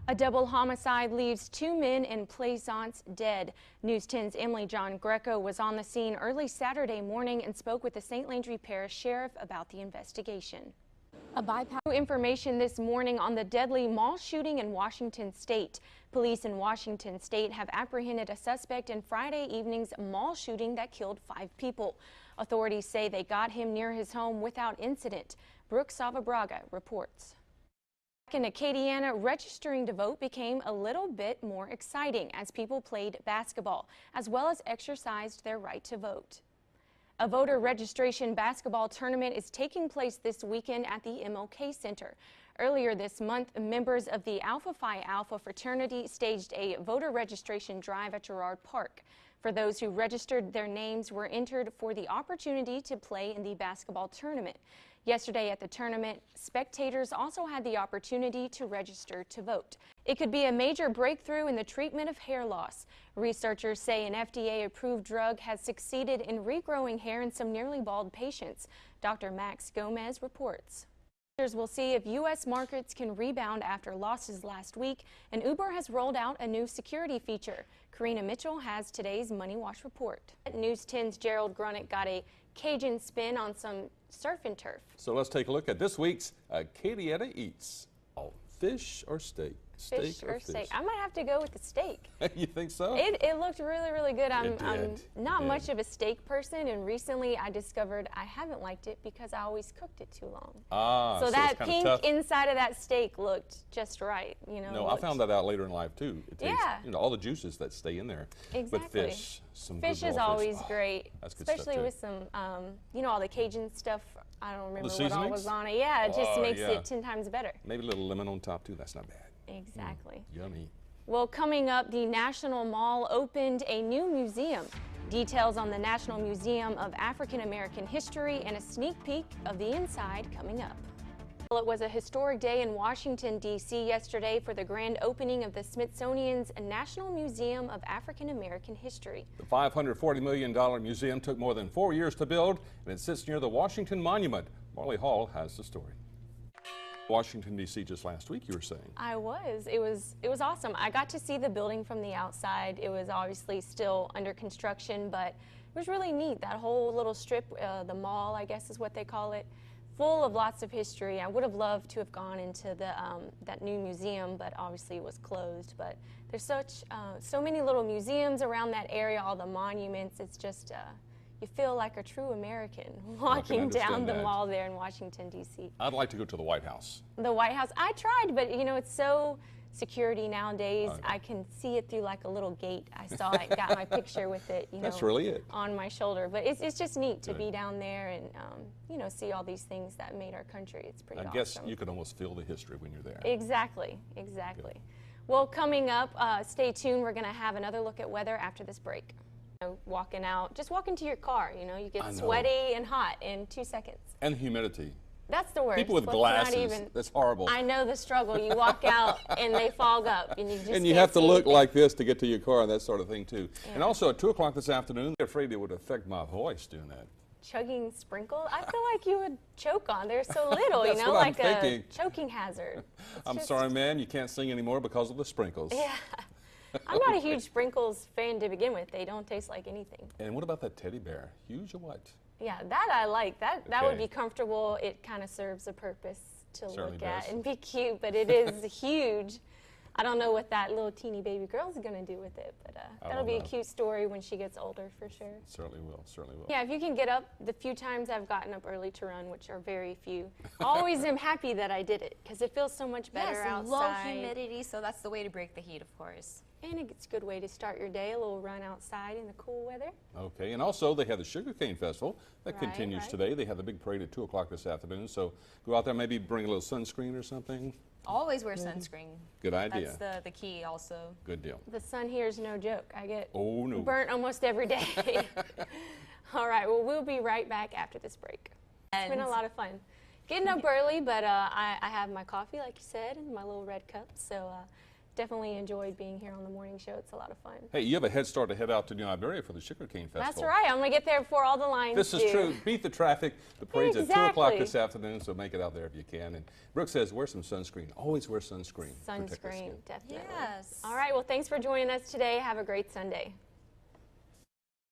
A double homicide leaves 2 men in Plaisance dead. News 10's Emily John Greco was on the scene early Saturday morning and spoke with the St. Landry Parish Sheriff about the investigation. New information this morning on the deadly mall shooting in Washington State. Police in Washington State have apprehended a suspect in Friday evening's mall shooting that killed 5 people. Authorities say they got him near his home without incident. Brooke Savabraga reports. In Acadiana, registering to vote became a little bit more exciting as people played basketball, as well as exercised their right to vote. A voter registration basketball tournament is taking place this weekend at the MLK Center. Earlier this month, members of the Alpha Phi Alpha fraternity staged a voter registration drive at Girard Park. For those who registered, their names were entered for the opportunity to play in the basketball tournament. Yesterday at the tournament, spectators also had the opportunity to register to vote. It could be a major breakthrough in the treatment of hair loss. Researchers say an FDA-approved drug has succeeded in regrowing hair in some nearly bald patients. Dr. Max Gomez reports. We'll see if U.S. markets can rebound after losses last week, and Uber has rolled out a new security feature. Karina Mitchell has today's Money Watch report. News 10's Gerald Grunick got a Cajun spin on some surf and turf. So let's take a look at this week's Acadiana Eats. Oh, fish or steak? Fish or steak? I might have to go with the steak. You think so? It looked really, really good. I'm not It much of a steak person, and recently I discovered I haven't liked it because I always cooked it too long. So that pink inside of that steak looked just right, you know. No, I found that out later in life too. It tastes, yeah. you know, all the juices that stay in there. Exactly. But fish, some fish good is raw always fish. great, That's good stuff especially too. with some, you know, all the Cajun stuff. I don't remember The what all was on it. Yeah, it just makes it 10 times better. Maybe a little lemon on top too. That's not bad. Exactly. Yummy. Well, coming up, the National Mall opened a new museum. Details on the National Museum of African American History and a sneak peek of the inside coming up. Well, it was a historic day in Washington, D.C. yesterday for the grand opening of the Smithsonian's National Museum of African American History. The $540 million museum took more than 4 years to build, and it sits near the Washington Monument. Marley Hall has the story. Washington, D.C. just last week, you were saying. I was. It was awesome. I got to see the building from the outside. It was obviously still under construction, but it was really neat. That whole little strip, the mall, I guess is what they call it, full of lots of history. I would have loved to have gone into the that new museum, but obviously it was closed. But there's so many little museums around that area, all the monuments. It's just you feel like a true American walking down the mall there in Washington, D.C. I'd like to go to the White House. The White House, I tried, but you know, it's so security nowadays. I can see it through like a little gate. I saw it, got my picture with it, you know. That's really it. On my shoulder. But it's just neat to be down there and, you know, see all these things that made our country. It's pretty awesome. I guess you can almost feel the history when you're there. Exactly, exactly. Good. Well, coming up, stay tuned. We're going to have another look at weather after this break. Walking out, just walk into your car, you know, you get sweaty and hot in 2 seconds. And humidity. That's the worst. People with glasses, that's horrible. I know the struggle. You walk out and they fog up and you just and you have to look like this to get to your car and that sort of thing too. Yeah. And also at 2 o'clock this afternoon, I'm afraid it would affect my voice doing that. Chugging sprinkles? I feel like you would choke on. They're so little, you know, like a choking hazard. I'm sorry, ma'am, you can't sing anymore because of the sprinkles. Yeah. I'm not a huge sprinkles fan to begin with. They don't taste like anything. And what about that teddy bear? Huge or what? Yeah, that I like. That would be comfortable. It kind of serves a purpose to look at and be cute, but it is huge. I don't know what that little teeny baby girl's going to do with it, but that'll be a cute story when she gets older for sure. Certainly will, certainly will. Yeah, if you can get up, the few times I've gotten up early to run, which are very few, always am happy that I did it because it feels so much better outside. Low humidity, so that's the way to break the heat, of course. And it's a good way to start your day, a little run outside in the cool weather. Okay, and also they have the Sugarcane Festival that continues today. They have the big parade at 2 o'clock this afternoon, so go out there, maybe bring a little sunscreen or something. Always wear sunscreen. Good idea. That's the key also. Good deal. The sun here is no joke. I get no. burnt almost every day. All right, well, we'll be right back after this break. It's been a lot of fun. Getting up early, but I have my coffee, like you said, and my little red cup, so definitely enjoyed being here on the morning show. It's a lot of fun. Hey, you have a head start to head out to New Iberia for the Sugarcane Festival. That's right. I'm going to get there before all the lines This is do. true. Beat the traffic. The parade's at 2 o'clock Exactly. this afternoon, so make it out there if you can. And Brooke says wear some sunscreen. Always wear sunscreen. Protect our Sunscreen, skin. definitely. Yes. All right. Well, thanks for joining us today. Have a great Sunday.